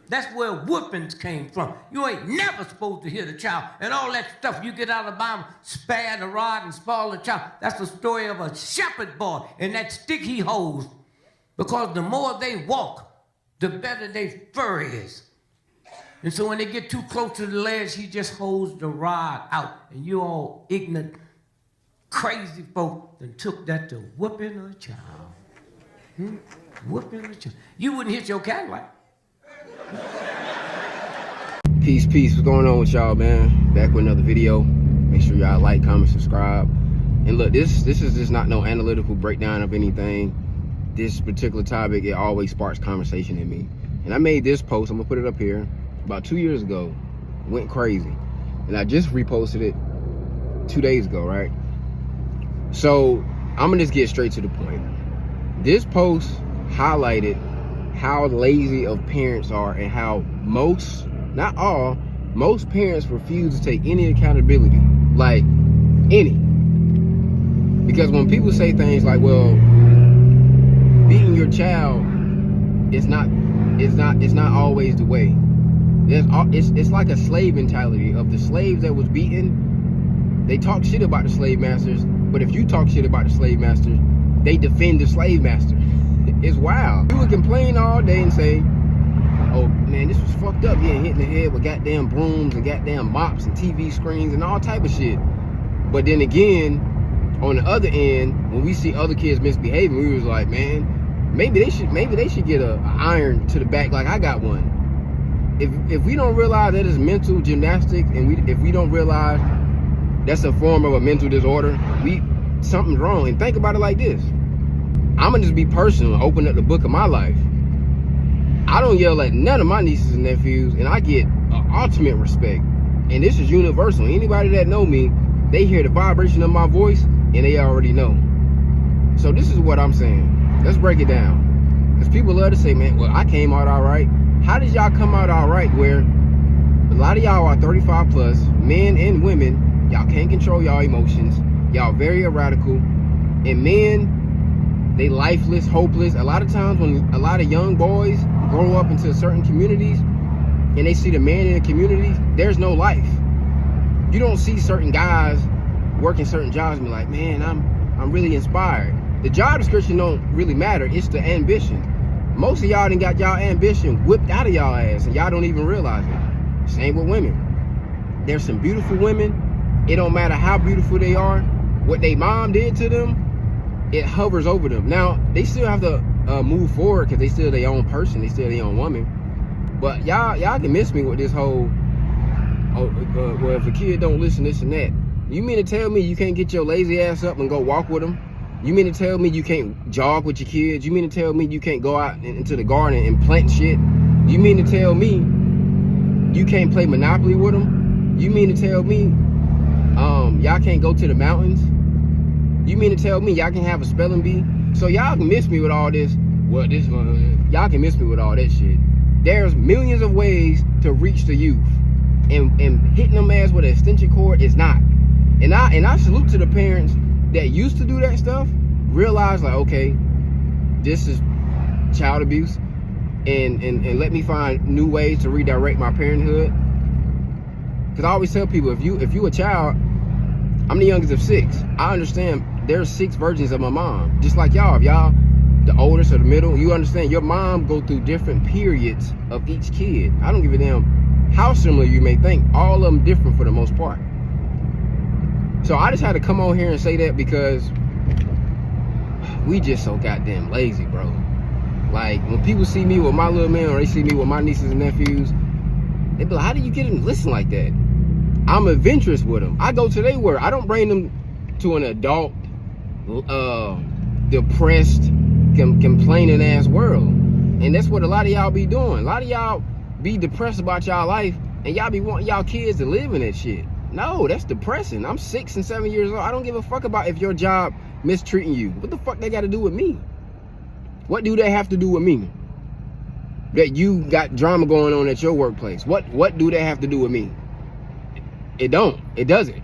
That's where whoopings came from. You ain't never supposed to hit a child. And all that stuff you get out of the Bible, spare the rod and spoil the child. That's the story of a shepherd boy and that stick he holds. Because the more they walk, the better their fur is. And so when they get too close to the ledge, he just holds the rod out. And you all ignorant, crazy folk that took that to whooping a child. Whooping a child. You wouldn't hit your Cadillac. Peace, what's going on with y'all, man? Back with another video. Make sure y'all like, comment, subscribe. And look, this is just not no analytical breakdown of anything. This particular topic, it always sparks conversation in me. And I made this post, I'm gonna put it up here, about 2 years ago. Went crazy. And I just reposted it 2 days ago, right? So I'm gonna just get straight to the point. This post highlighted how lazy of parents are and how most, not all, most parents refuse to take any accountability, like any. Because when people say things like, well, beating your child is not always the way. It's like a slave mentality of the slaves that was beaten. They talk shit about the slave masters, but if you talk shit about the slave masters, they defend the slave master. It's wild. You would complain all day and say, oh man, this was fucked up, getting hit in the head with goddamn brooms and goddamn mops and TV screens and all type of shit. But then again, on the other end, when we see other kids misbehaving, we was like, man, maybe they should get a iron to the back like I got one. If we don't realize that it's mental gymnastics, and if we don't realize that's a form of a mental disorder, something's wrong. And think about it like this. I'm gonna just be personal and open up the book of my life. I don't yell at none of my nieces and nephews, and I get ultimate respect. And this is universal. Anybody that know me, they hear the vibration of my voice, and they already know. So this is what I'm saying. Let's break it down. Because people love to say, man, well, I came out all right. How did y'all come out all right where a lot of y'all are 35 plus, men and women, y'all can't control y'all emotions, y'all very erratical, and men, they lifeless, hopeless. A lot of times when a lot of young boys grow up into certain communities and they see the man in the community, there's no life. You don't see certain guys working certain jobs and be like, man, I'm really inspired. The job description don't really matter, it's the ambition. Most of y'all done got y'all ambition whipped out of y'all ass and y'all don't even realize it. Same with women. There's some beautiful women. It don't matter how beautiful they are, what they mom did to them, it hovers over them. Now, they still have to move forward because they still their own person, they still their own woman. But y'all can miss me with this whole, well, if a kid don't listen, this and that. You mean to tell me you can't get your lazy ass up and go walk with them? You mean to tell me you can't jog with your kids? You mean to tell me you can't go out into the garden and plant shit? You mean to tell me you can't play Monopoly with them? You mean to tell me y'all can't go to the mountains? You mean to tell me y'all can have a spelling bee? So y'all can miss me with all this. Well, y'all can miss me with all that shit. There's millions of ways to reach the youth, and hitting them ass with an extension cord is not. And I salute to the parents that used to do that stuff, realize like, okay, this is child abuse, and let me find new ways to redirect my parenthood. Because I always tell people, if you a child, I'm the youngest of 6. I understand there's 6 versions of my mom. Just like y'all, if y'all the oldest or the middle, you understand your mom go through different periods of each kid. I don't give a damn how similar you may think. All of them different for the most part. So I just had to come on here and say that because we just so goddamn lazy, bro. Like, when people see me with my little man or they see me with my nieces and nephews, they be like, how do you get them to listen like that? I'm adventurous with them. I go to their world. I don't bring them to an adult, depressed, complaining ass world. And that's what a lot of y'all be doing. A lot of y'all be depressed about y'all life, and y'all be wanting y'all kids to live in that shit. No, that's depressing. I'm 6 and 7 years old. I don't give a fuck about if your job mistreating you. What the fuck they got to do with me? What do they have to do with me? That you got drama going on at your workplace. What do they have to do with me? It don't. It doesn't.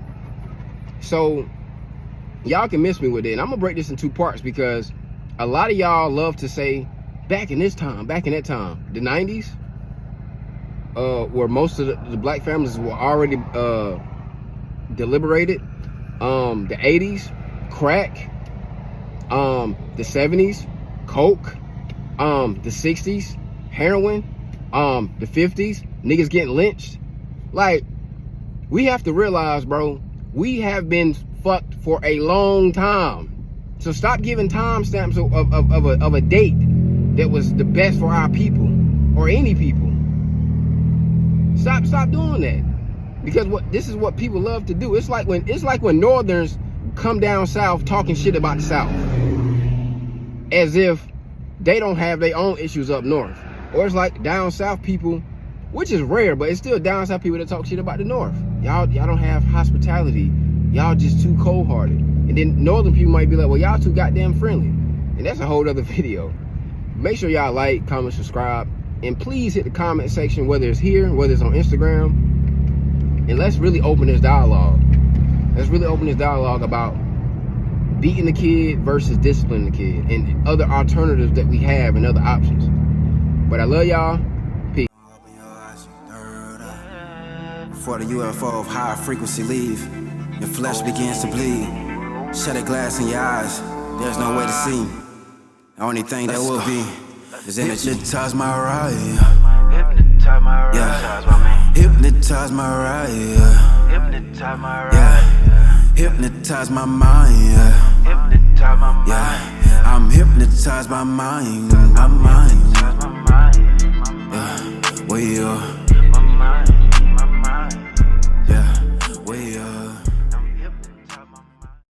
So y'all can miss me with it. And I'm gonna break this in 2 parts because a lot of y'all love to say back in this time, back in that time, the 90s, where most of the black families were already deliberated. The 80s, crack. The 70s, coke. The 60s, heroin. The 50s, niggas getting lynched. Like, we have to realize, bro, we have been fucked for a long time. So stop giving timestamps of a date that was the best for our people or any people. Stop doing that. Because this is what people love to do. It's like when Northerns come down south talking shit about the South, as if they don't have their own issues up north. Or it's like down south people, which is rare, but it's still down south people that talk shit about the north. Y'all don't have hospitality. Y'all just too cold-hearted. And then northern people might be like, well, y'all too goddamn friendly. And that's a whole other video. Make sure y'all like, comment, subscribe, and please hit the comment section, whether it's here, whether it's on Instagram, and let's really open this dialogue. Let's really open this dialogue about beating the kid versus disciplining the kid, and other alternatives that we have and other options. But I love y'all. Peace. Before the UFO of high frequency leave, your flesh begins to bleed. Shut a glass in your eyes, there's no way to see. The only thing that will be is energy. Hypnotize my ride. Hypnotize my ride. Yeah. Hypnotize my ride. Hypnotize my ride. Yeah. Hypnotize my mind. Hypnotize my mind. Yeah. I'm hypnotized by mind. My mind. Yeah. We are.